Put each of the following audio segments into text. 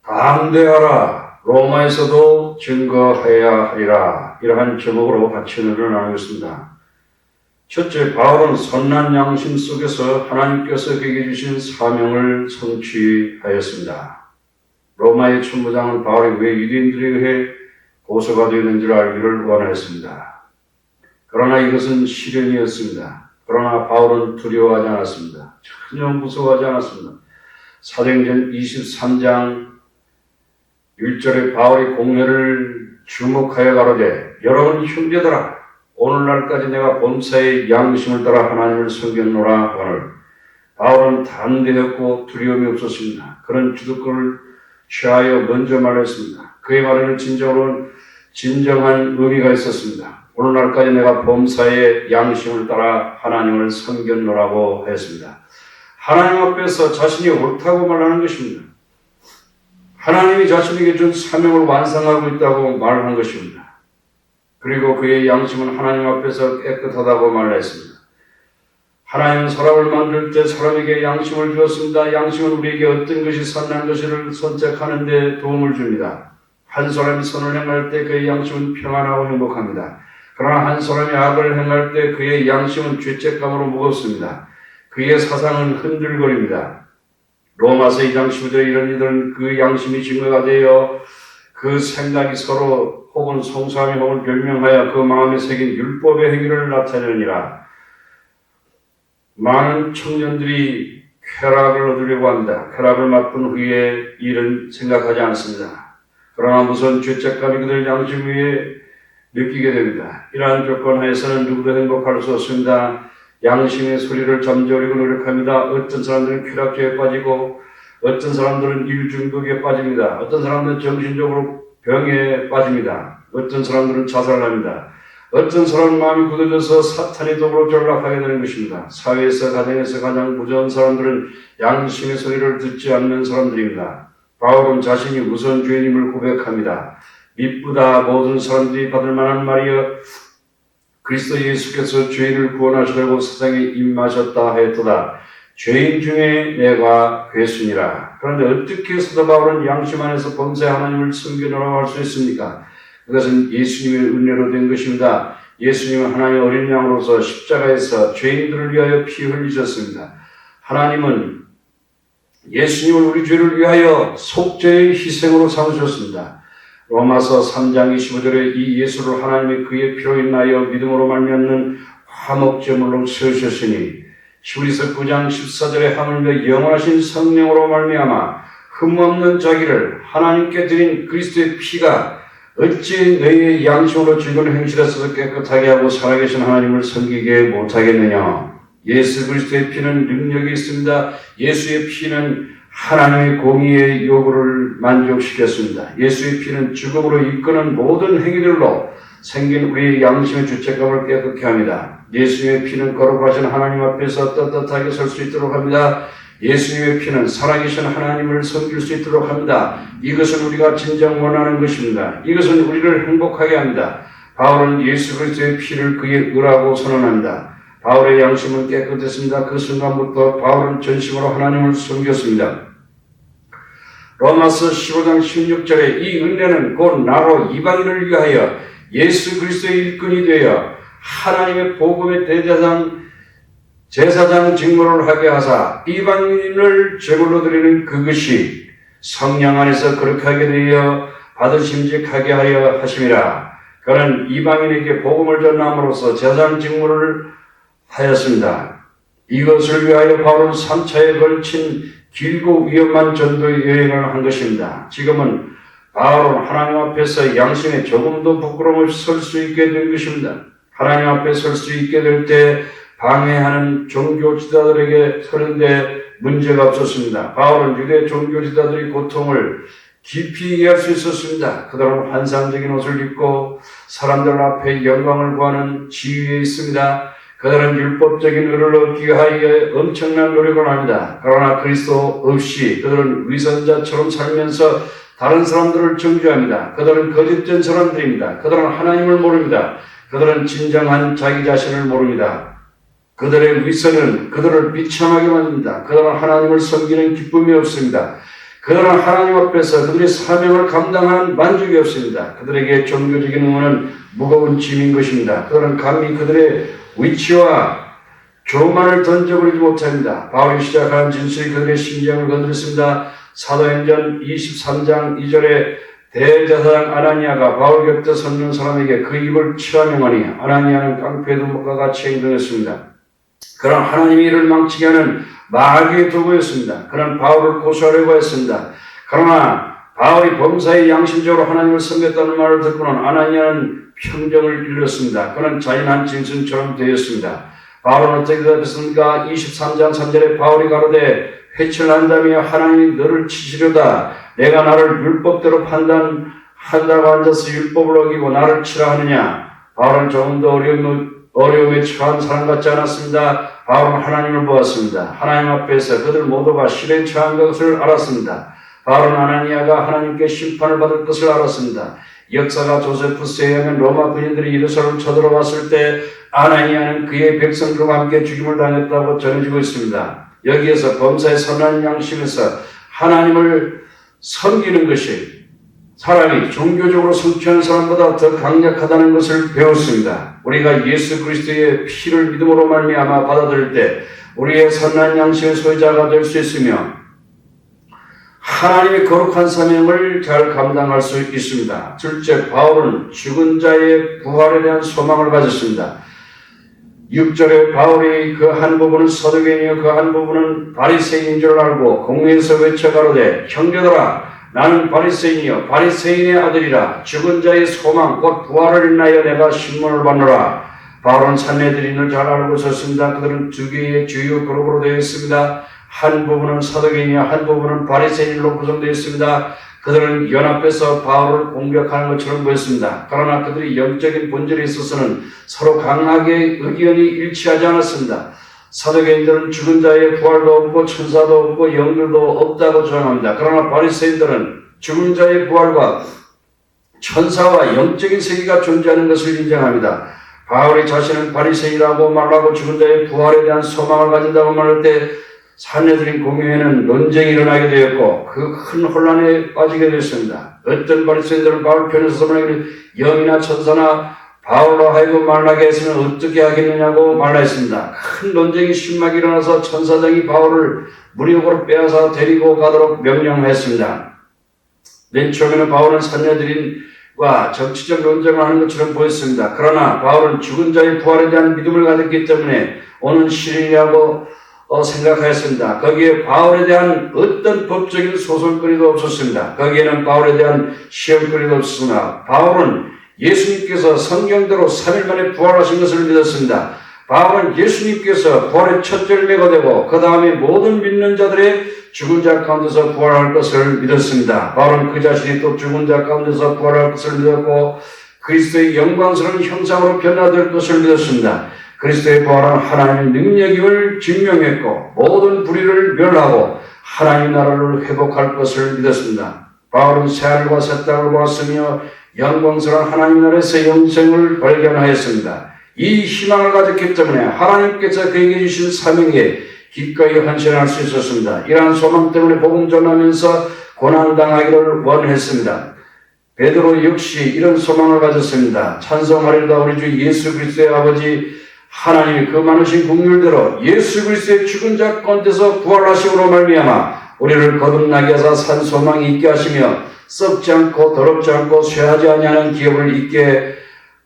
담대하라, 로마에서도 증거해야 하리라. 이러한 제목으로 같이 은혜를 나누겠습니다. 첫째, 바울은 선한 양심 속에서 하나님께서 그에게 주신 사명을 성취하였습니다. 로마의 천부장은 바울이 왜 유대인들에 의해 고소가 되었는지를 알기를 원하였습니다. 그러나 이것은 시련이었습니다. 그러나 바울은 두려워하지 않았습니다. 전혀 무서워하지 않았습니다. 사도행전 23장 1절에 바울이 공회를 주목하여 가로되, 여러분 형제들아, 오늘날까지 내가 본사의 양심을 따라 하나님을 섬겼노라 하거늘. 바울은 담대했고 두려움이 없었습니다. 그런 주도권을 취하여 먼저 말했습니다. 그의 말에는 진정한 의미가 있었습니다. 오늘날까지 내가 범사의 양심을 따라 하나님을 섬겼노라고 했습니다. 하나님 앞에서 자신이 옳다고 말하는 것입니다. 하나님이 자신에게 준 사명을 완성하고 있다고 말하는 것입니다. 그리고 그의 양심은 하나님 앞에서 깨끗하다고 말했습니다. 하나님은 사람을 만들 때 사람에게 양심을 주었습니다. 양심은 우리에게 어떤 것이 선한 것을 선택하는 데 도움을 줍니다. 한 사람이 선을 행할 때 그의 양심은 평안하고 행복합니다. 그러나 한 사람이 악을 행할 때 그의 양심은 죄책감으로 무겁습니다. 그의 사상은 흔들거립니다. 로마서 2장 15절에 이런 이들은 그 양심이 증거가 되어 그 생각이 서로 혹은 송사함이 혹은 변명하여 그 마음에 새긴 율법의 행위를 나타내느니라. 많은 청년들이 쾌락을 얻으려고 합니다. 쾌락을 맛본 후에 일은 생각하지 않습니다. 그러나 무서운 죄책감이 그들 양심 위에 느끼게 됩니다. 이러한 조건 하에서는 누구도 행복할 수 없습니다. 양심의 소리를 잠재우려고 노력합니다. 어떤 사람들은 쾌락죄에 빠지고, 어떤 사람들은 일중독에 빠집니다. 어떤 사람들은 정신적으로 병에 빠집니다. 어떤 사람들은 자살합니다. 어떤 사람은 마음이 굳어져서 사탄의 도구로 전락하게 되는 것입니다. 사회에서, 가정에서 가장 무서운 사람들은 양심의 소리를 듣지 않는 사람들입니다. 바울은 자신이 우선 죄인임을 고백합니다. 미쁘다 모든 사람들이 받을 만한 말이여, 그리스도 예수께서 죄인을 구원하시려고 세상에 임하셨다 하였도다. 죄인 중에 내가 괴순이라. 그런데 어떻게 사도 바울은 양심 안에서 범사에 하나님을 섬기노라고 할 수 있습니까? 그것은 예수님의 은혜로 된 것입니다. 예수님은 하나님의 어린 양으로서 십자가에서 죄인들을 위하여 피 흘리셨습니다. 하나님은 예수님을 우리 죄를 위하여 속죄의 희생으로 삼으셨습니다. 로마서 3장 25절에 이 예수를 하나님이 그의 피로 인하여 믿음으로 말미암는 화목제물로 세우셨으니, 히브리서 9장 14절에 하물며 영원하신 성령으로 말미암아 흠없는 자기를 하나님께 드린 그리스도의 피가 어찌 너희의 양심으로 즐거운 행실에서 깨끗하게 하고 살아계신 하나님을 섬기게 못하겠느냐. 예수 그리스도의 피는 능력이 있습니다. 예수의 피는 하나님의 공의의 요구를 만족시켰습니다. 예수의 피는 죽음으로 이끄는 모든 행위들로 생긴 우리의 양심의 죄책감을 깨끗게 합니다. 예수님의 피는 거룩하신 하나님 앞에서 떳떳하게 설 수 있도록 합니다. 예수님의 피는 살아계신 하나님을 섬길 수 있도록 합니다. 이것은 우리가 진정 원하는 것입니다. 이것은 우리를 행복하게 합니다. 바울은 예수 그리스도의 피를 그의 의라고 선언합니다. 바울의 양심은 깨끗했습니다. 그 순간부터 바울은 전심으로 하나님을 섬겼습니다. 로마서 15장 16절에 이 은혜는 곧 나로 이방인을 위하여 예수 그리스도의 일꾼이 되어 하나님의 복음의 제사장 직무를 하게 하사 이방인을 제물로 드리는 그것이 성령 안에서 그렇게 하게 되어 받으심직하게 하려 하심이라. 그는 이방인에게 복음을 전함으로써 제사장 직무를 하였습니다. 이것을 위하여 바울은 3차에 걸친 길고 위험한 전도 여행을 한 것입니다. 지금은 바울은 하나님 앞에서 양심에 조금도 부끄러움 없이 설 수 있게 된 것입니다. 하나님 앞에 설 수 있게 될 때 방해하는 종교 지도자들에게 서는데 문제가 없었습니다. 바울은 유대 종교 지도자들의 고통을 깊이 이해할 수 있었습니다. 그들은 환상적인 옷을 입고 사람들 앞에 영광을 구하는 지위에 있습니다. 그들은 율법적인 의를 얻기 위하여 엄청난 노력을 합니다. 그러나 그리스도 없이 그들은 위선자처럼 살면서 다른 사람들을 정죄합니다. 그들은 거짓된 사람들입니다. 그들은 하나님을 모릅니다. 그들은 진정한 자기 자신을 모릅니다. 그들의 위선은 그들을 비참하게 만듭니다. 그들은 하나님을 섬기는 기쁨이 없습니다. 그들은 하나님 앞에서 그들의 사명을 감당한 만족이 없습니다. 그들에게 종교적인 의무는 무거운 짐인 것입니다. 그들은 감히 그들의 위치와 교만을 던져버리지 못합니다. 바울이 시작한 진술이 그들의 심장을 건드렸습니다. 사도행전 23장 2절에 대제사장 아나니아가 바울 곁에 섰는 사람에게 그 입을 치라 명하니 아나니아는 깡패 두목과 같이 행동했습니다. 그런 하나님의 일을 망치게 하는 마귀의 도구였습니다. 그는 바울을 고소하려고 했습니다. 그러나 바울이 범사에 양심적으로 하나님을 섬겼다는 말을 듣고는 아나니아는 평정을 잃었습니다. 그는 잔인한 짐승처럼 되었습니다. 바울은 어떻게 대답했습니까? 23장 3절에 바울이 가로되 회칠 한다며 하나님이 너를 치시려다 내가 나를 율법대로 판단한다고 앉아서 율법을 어기고 나를 치라 하느냐. 바울은 조금 더 어려움에 처한 사람 같지 않았습니다. 바울은 하나님을 보았습니다. 하나님 앞에서 그들 모두가 실에 처한 것을 알았습니다. 바울은 아나니아가 하나님께 심판을 받을 것을 알았습니다. 역사가 조세푸스에 의하면 로마 군인들이 예루살렘을 쳐들어왔을 때 아나니아는 그의 백성들과 함께 죽임을 당했다고 전해지고 있습니다. 여기에서 범사의 선한 양심에서 하나님을 섬기는 것이 사람이 종교적으로 성취하는 사람보다 더 강력하다는 것을 배웠습니다. 우리가 예수 그리스도의 피를 믿음으로 말미암아 받아들일 때 우리의 선한 양심의 소유자가 될 수 있으며 하나님의 거룩한 사명을 잘 감당할 수 있습니다. 둘째, 바울은 죽은 자의 부활에 대한 소망을 가졌습니다. 6절에 바울이 그 한 부분은 서두개인이요 그 한 부분은 바리새인인 줄 알고 공회에서 외쳐가로되 형제들아 나는 바리새인이요 바리새인의 아들이라 죽은 자의 소망 곧 부활을 인하여 내가 신문을 받노라. 바울은 산헤드린을 잘 알고 있었습니다. 그들은 두 개의 주요 그룹으로 되어 있습니다. 한 부분은 사도개인이요 한 부분은 바리새인으로 구성되어 있습니다. 그들은 연합해서 바울을 공격하는 것처럼 보였습니다. 그러나 그들이 영적인 본질에 있어서는 서로 강하게 의견이 일치하지 않았습니다. 사도개인들은 죽은 자의 부활도 없고 천사도 없고 영들도 없다고 주장합니다. 그러나 바리새인들은 죽은 자의 부활과 천사와 영적인 세계가 존재하는 것을 인정합니다. 바울이 자신은 바리새인이라고 말하고 죽은 자의 부활에 대한 소망을 가진다고 말할 때 산헤드린 공회에는 논쟁이 일어나게 되었고 그 큰 혼란에 빠지게 됐습니다. 어떤 바리새인들은 바울 편에서 서문하기를 영이나 천사나 바울로 하여금 말하게 했으면 어떻게 하겠느냐고 말했습니다. 큰 논쟁이 심하게 일어나서 천사장이 바울을 무력으로 빼앗아 데리고 가도록 명령했습니다. 맨 처음에는 바울은 산헤드린과 정치적 논쟁을 하는 것처럼 보였습니다. 그러나 바울은 죽은 자의 부활에 대한 믿음을 가졌기 때문에 오는 시련이라고 생각하였습니다. 거기에 바울에 대한 어떤 법적인 소설거리도 없었습니다. 거기에는 바울에 대한 시험거리도 없었으나 바울은 예수님께서 성경대로 3일 만에 부활하신 것을 믿었습니다. 바울은 예수님께서 부활의 첫 열매가 되고 그 다음에 모든 믿는 자들의 죽은 자 가운데서 부활할 것을 믿었습니다. 바울은 그 자신이 또 죽은 자 가운데서 부활할 것을 믿었고 그리스도의 영광스러운 형상으로 변화될 것을 믿었습니다. 그리스도의 부활은 하나님의 능력임을 증명했고 모든 불의를 멸하고 하나님의 나라를 회복할 것을 믿었습니다. 바울은 새하늘과 새 땅을 보았으며 영광스러운 하나님 나라에서 영생을 발견하였습니다. 이 희망을 가졌기 때문에 하나님께서 그에게 주신 사명에 기꺼이 헌신할 수 있었습니다. 이러한 소망 때문에 복음 전하면서 고난당하기를 원했습니다. 베드로 역시 이런 소망을 가졌습니다. 찬송하리로다 우리 주 예수 그리스도의 아버지 하나님이 그 많으신 긍휼대로 예수 그리스도의 죽은 자 가운데서 부활하심으로 말미암아 우리를 거듭나게 하사 산 소망이 있게 하시며 썩지 않고 더럽지 않고 쇠하지 아니하는 기업을 있게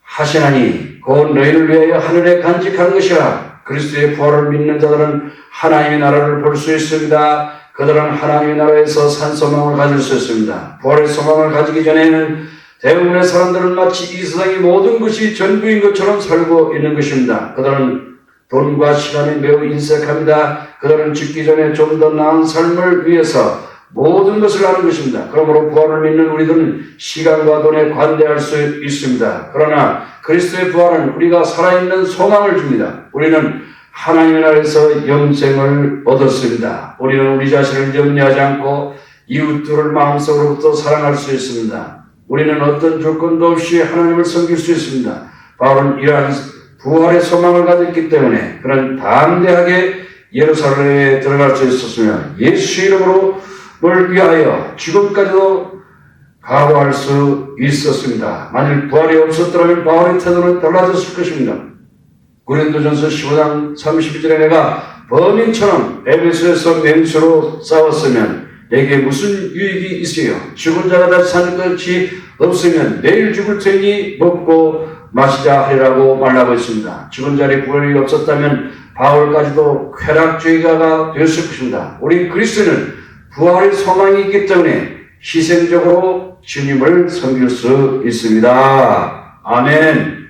하시나니 곧 너희를 위하여 하늘에 간직한 것이라. 그리스도의 부활을 믿는 자들은 하나님의 나라를 볼 수 있습니다. 그들은 하나님의 나라에서 산 소망을 가질 수 있습니다. 부활의 소망을 가지기 전에는 대부분의 사람들은 마치 이 세상의 모든 것이 전부인 것처럼 살고 있는 것입니다. 그들은 돈과 시간에 매우 인색합니다. 그들은 죽기 전에 좀 더 나은 삶을 위해서 모든 것을 하는 것입니다. 그러므로 부활을 믿는 우리들은 시간과 돈에 관대할 수 있습니다. 그러나 그리스도의 부활은 우리가 살아있는 소망을 줍니다. 우리는 하나님의 나라에서 영생을 얻었습니다. 우리는 우리 자신을 염려하지 않고 이웃들을 마음속으로부터 사랑할 수 있습니다. 우리는 어떤 조건도 없이 하나님을 섬길 수 있습니다. 바울은 이러한 부활의 소망을 가졌기 때문에 그는 담대하게 예루살렘에 들어갈 수 있었으며 예수 이름으로 위하여 죽음까지도 각오할 수 있었습니다. 만일 부활이 없었더라면 바울의 태도는 달라졌을 것입니다. 고린도전서 15장 32절에 내가 범인처럼 에베소에서 맹수로 싸웠으면 내게 무슨 유익이 있어요? 죽은 자가 다시 사는 것이 없으면 내일 죽을 테니 먹고 마시자 하리라고 말하고 있습니다. 죽은 자리 부활이 없었다면 바울까지도 쾌락주의자가 되었을 것입니다. 우리 그리스도는 부활의 소망이 있기 때문에 희생적으로 주님을 섬길 수 있습니다. 아멘.